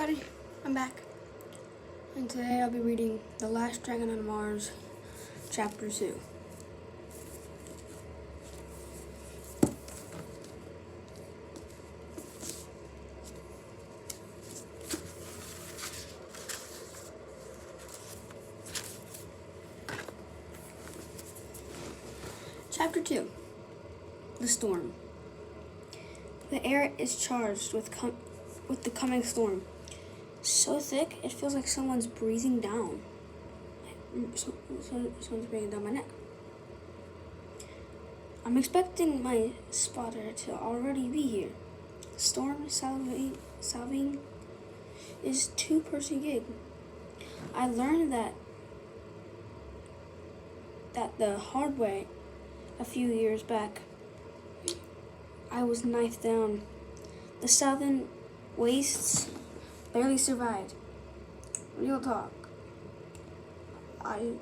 everybody, I'm back, and today I'll be reading The Last Dragon on Mars, Chapter 2. Chapter 2, The Storm. The air is charged with the coming storm. So thick, it feels like someone's breathing down. Someone's breathing down my neck. I'm expecting my spotter to already be here. Storm salving is 2-person gig. I learned that the hard way a few years back. I was knifed down. The southern wastes barely survived. Real talk. I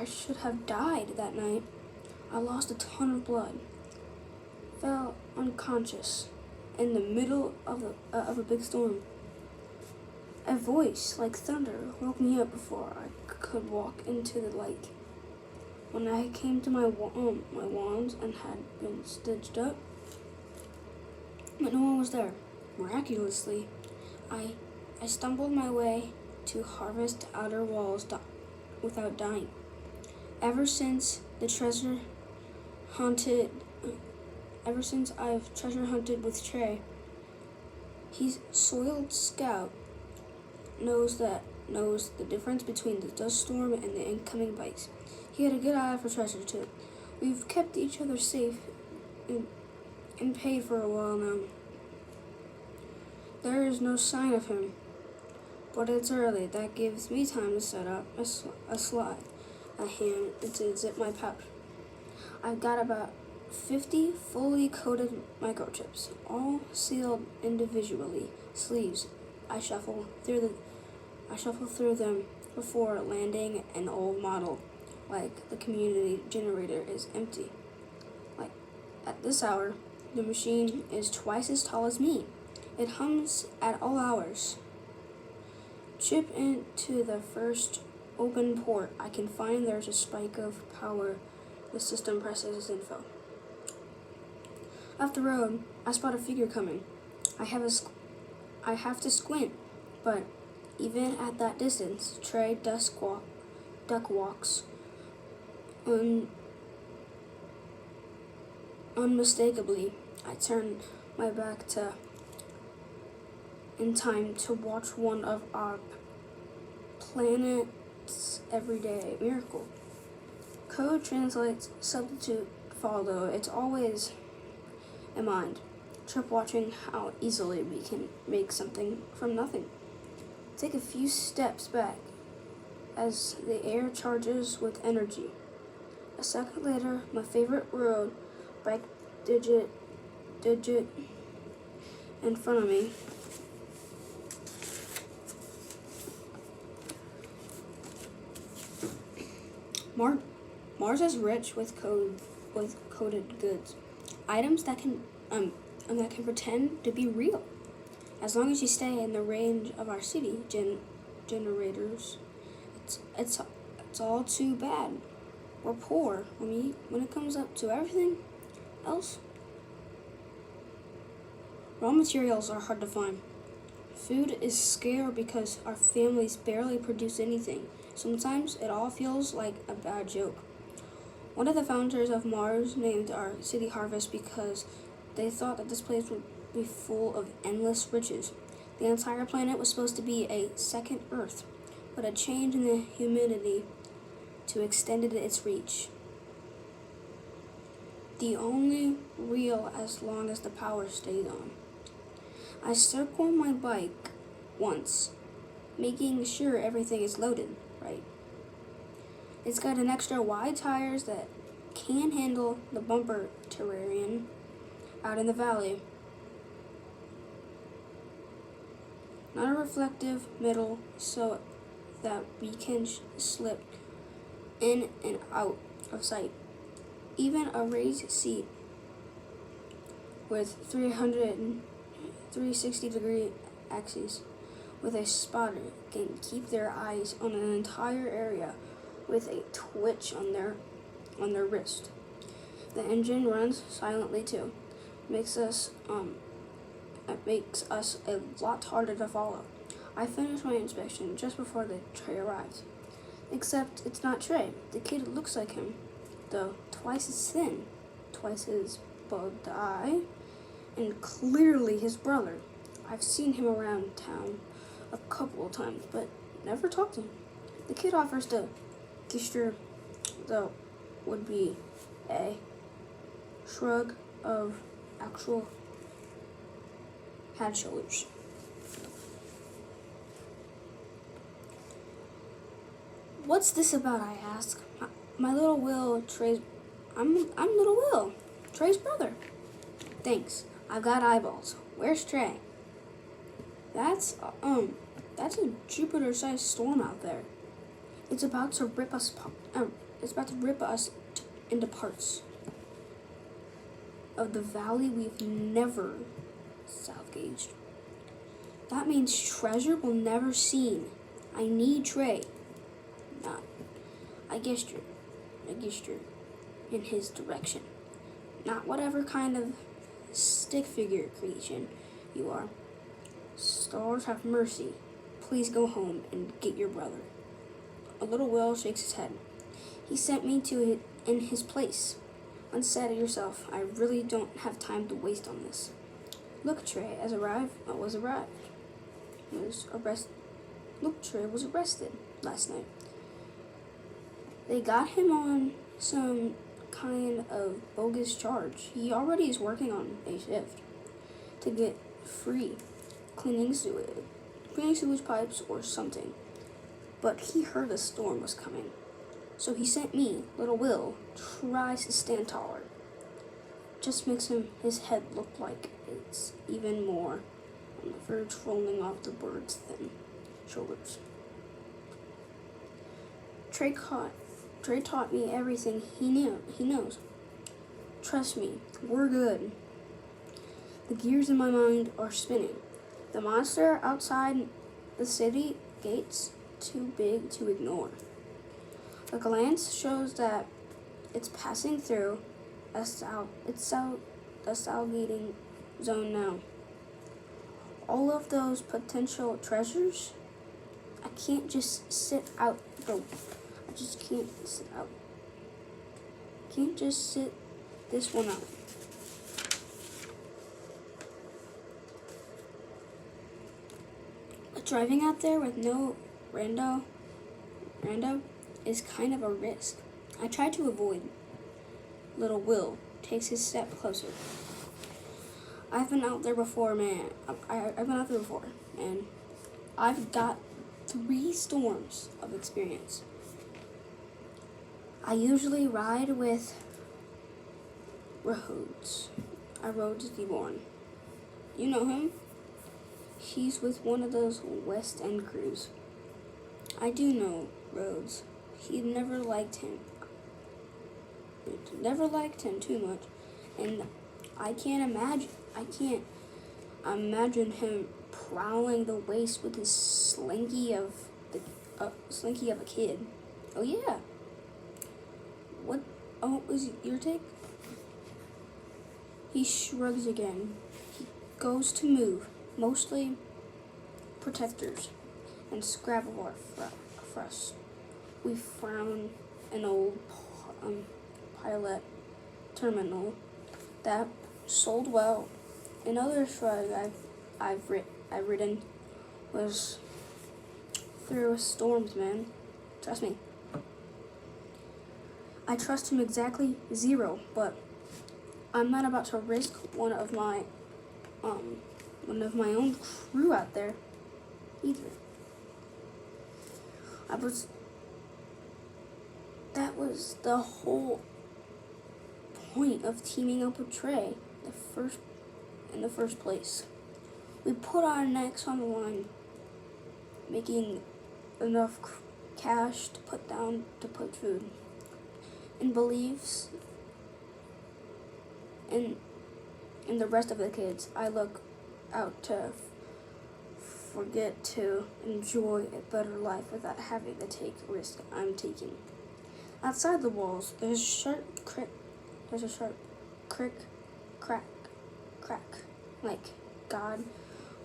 should have died that night. I lost a ton of blood. Fell unconscious in the middle of a big storm. A voice like thunder woke me up before I could walk into the light. When I came to my wands and had been stitched up, but no one was there. Miraculously, I stumbled my way to harvest outer walls without dying. Ever since I've treasure hunted with Trey, he's soiled scout, knows the difference between the dust storm and the incoming bites. He had a good eye for treasure too. We've kept each other safe and paid for a while now. There is no sign of him, but it's early. That gives me time to set up a slide, a hand, and to zip my pouch. I've got about 50 fully coated microchips, all sealed individually. Sleeves. I shuffle through them before landing an old model, like the community generator is empty. Like at this hour, the machine is twice as tall as me. It hums at all hours. Chip into the first open port I can find. There's a spike of power. The system presses info. Off the road, I spot a figure coming. I have to squint, but even at that distance, Trey duck walks unmistakably. I turn my back in time to watch one of our planet's everyday miracle. Code translates, substitute follow. It's always in mind. Trip watching how easily we can make something from nothing. Take a few steps back as the air charges with energy. A second later, my favorite road bike digit in front of me. Mars is rich with coded goods, items that can pretend to be real, as long as you stay in the range of our city generators. It's all too bad. We're poor when it comes up to everything else. Raw materials are hard to find. Food is scarce because our families barely produce anything. Sometimes it all feels like a bad joke. One of the founders of Mars named our city Harvest because they thought that this place would be full of endless riches. The entire planet was supposed to be a second Earth, but a change in the humidity to extended its reach. The only real as long as the power stayed on. I circle my bike once, making sure everything is loaded right. It's got an extra wide tires that can handle the bumper terrain out in the valley. Not a reflective middle so that we can slip in and out of sight. Even a raised seat with 360-degree axes with a spotter can keep their eyes on an entire area with a twitch on their wrist. The engine runs silently too. It makes us a lot harder to follow. I finished my inspection just before the Trey arrives. Except it's not Trey. The kid looks like him, though twice as thin, twice as bugged eye, and clearly his brother. I've seen him around town a couple of times, but never talked to him. The kid offers to gesture, though would be a shrug of actual head shoulders. What's this about? I ask. My little Will, Trey's. I'm little Will, Trey's brother. Thanks. I've got eyeballs. Where's Trey? That's a Jupiter-sized storm out there. It's about to rip us. Into parts of the valley we've never south-gauged. That means treasure we'll never seen. I need Trey. Not. I guessed you're in his direction. Not whatever kind of stick figure creation you are. Stars have mercy. Please go home and get your brother. A little Will shakes his head. He sent me in his place. Unsaid yourself. I really don't have time to waste on this. Look, Trey was arrested last night. They got him on some kind of bogus charge. He already is working on a shift to get free, cleaning sewage pipes or something. But he heard a storm was coming. So he sent me, little Will, tries to stand taller. Just makes his head look like it's even more on the verge rolling off the bird's thin shoulders. Trey taught me everything he knows. Trust me, we're good. The gears in my mind are spinning. The monster outside the city gates too big to ignore. A glance shows that it's passing through a salgating zone now. All of those potential treasures, I can't just sit out. I just can't sit out. Can't just sit this one out. But driving out there with no rando is kind of a risk. I try to avoid. Little Will takes his step closer. I've been out there before, man. I've been out there before, and I've got 3 storms of experience. I usually ride with Rhodes. Rhodes Deborn. You know him? He's with one of those West End crews. I do know Rhodes. He never liked him too much, and I can't imagine him prowling the waste with his slinky of a kid. Oh yeah. What? Oh, was your take? He shrugs again. He goes to move, mostly protectors and scrap of our fuss. We frown an old pilot terminal that sold well. Another shrug I've ridden was through storms, man. Trust me. I trust him exactly 0, but I'm not about to risk one of my own crew out there either. That was the whole point of teaming up with Trey in the first place. We put our necks on the line, making enough cash to put food, and believes in the rest of the kids I look out to forget to enjoy a better life without having to take risk I'm taking. Outside the walls, there's a sharp crick, crack, like God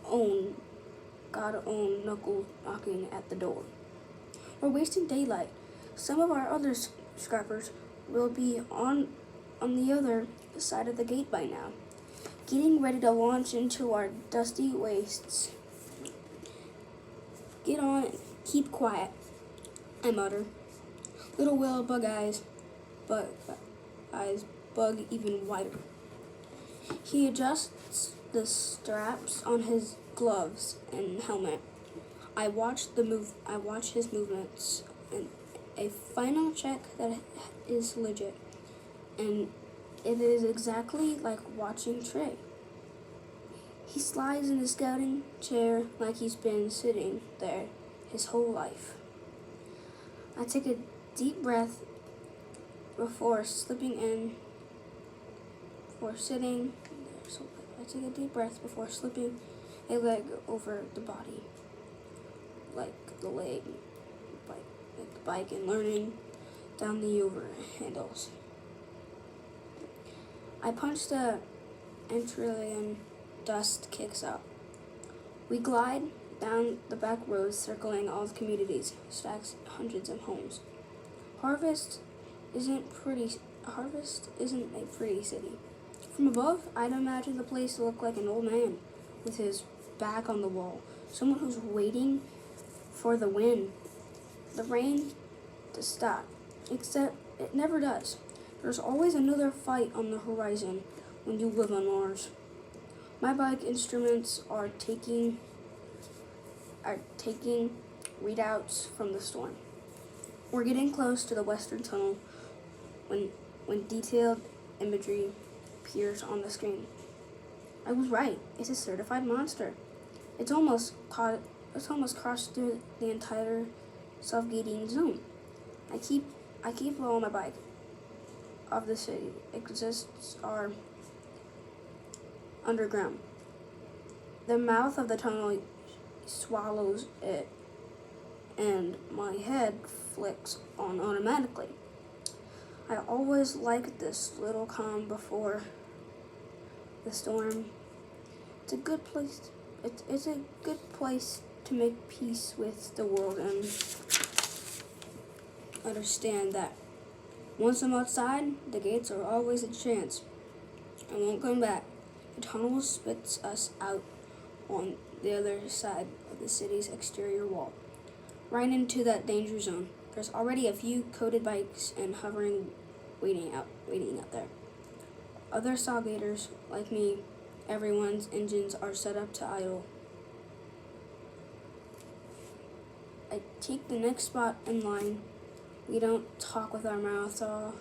own knuckle knocking at the door. We're wasting daylight. Some of our other scrappers will be on the other side of the gate by now, getting ready to launch into our dusty wastes. Get on, keep quiet, I mutter. Little Will bug even wider. He adjusts the straps on his gloves and helmet. I watch his movements, and a final check that is legit. And it is exactly like watching Trey. He slides in the scouting chair like he's been sitting there his whole life. I take a deep breath before slipping in, I take a deep breath before slipping a leg over the body, like the bike, and learning down the over handles. I punch the entrylion, dust kicks up. We glide down the back roads, circling all the communities, stacks hundreds of homes. Harvest isn't a pretty city. From above, I'd imagine the place to look like an old man with his back on the wall, someone who's waiting for the rain to stop, except it never does. There's always another fight on the horizon when you live on Mars. My bike instruments are taking readouts from the storm. We're getting close to the western tunnel when detailed imagery appears on the screen. I was right. It's a certified monster. It's almost crossed through the entire self-gating zone. I keep low on my bike. Of the city exists are underground. The mouth of the tunnel swallows it, and my head flicks on automatically. I always liked this little calm before the storm. It's a good place. It's a good place to make peace with the world and understand that once I'm outside, the gates are always a chance. I won't come back. The tunnel spits us out on the other side of the city's exterior wall, right into that danger zone. There's already a few coated bikes and hovering, waiting out there. Other Stargaters, like me, everyone's engines are set up to idle. I take the next spot in line. We don't talk with our mouths off.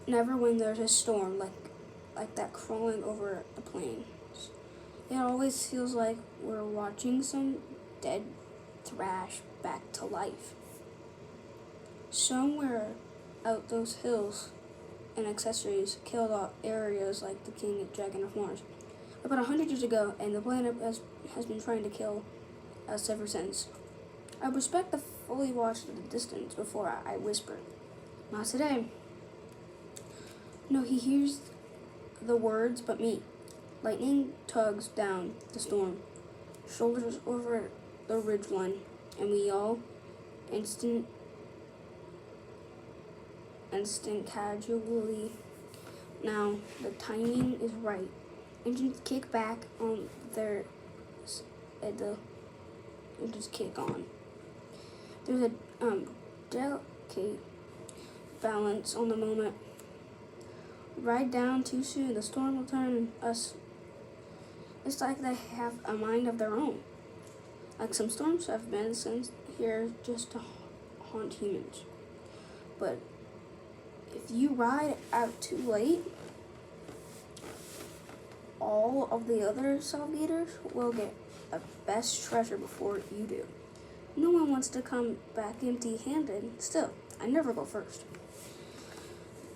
Never when there's a storm like that crawling over the plains. It always feels like we're watching some dead thrash back to life. Somewhere out those hills and accessories killed off areas like the king and dragon of Mars about 100 years ago, and the planet has been trying to kill us ever since. I respect the fully watched at a distance before I whisper. Not today. No, he hears the words but me. Lightning tugs down the storm, shoulders over the ridgeline, and we all instant casually. Now the timing is right. Engines kick back on their engines kick on. There's a delicate balance on the moment. Ride down too soon, the storm will turn us. It's like they have a mind of their own. Like some storms have been sent here just to haunt humans. But if you ride out too late, all of the other Stargaters will get a best treasure before you do. No one wants to come back empty-handed. Still, I never go first.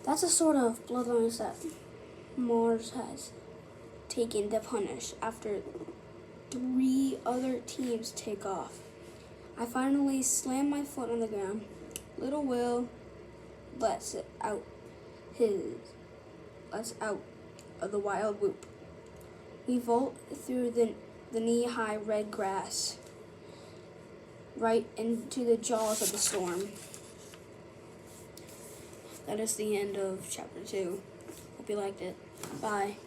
That's a sort of bloodlines that Mars has taken to punish after 3 other teams take off. I finally slam my foot on the ground. Little Will lets out of the wild whoop. We vault through the knee-high red grass, right into the jaws of the storm. That is the end of chapter 2. Hope you liked it. Bye.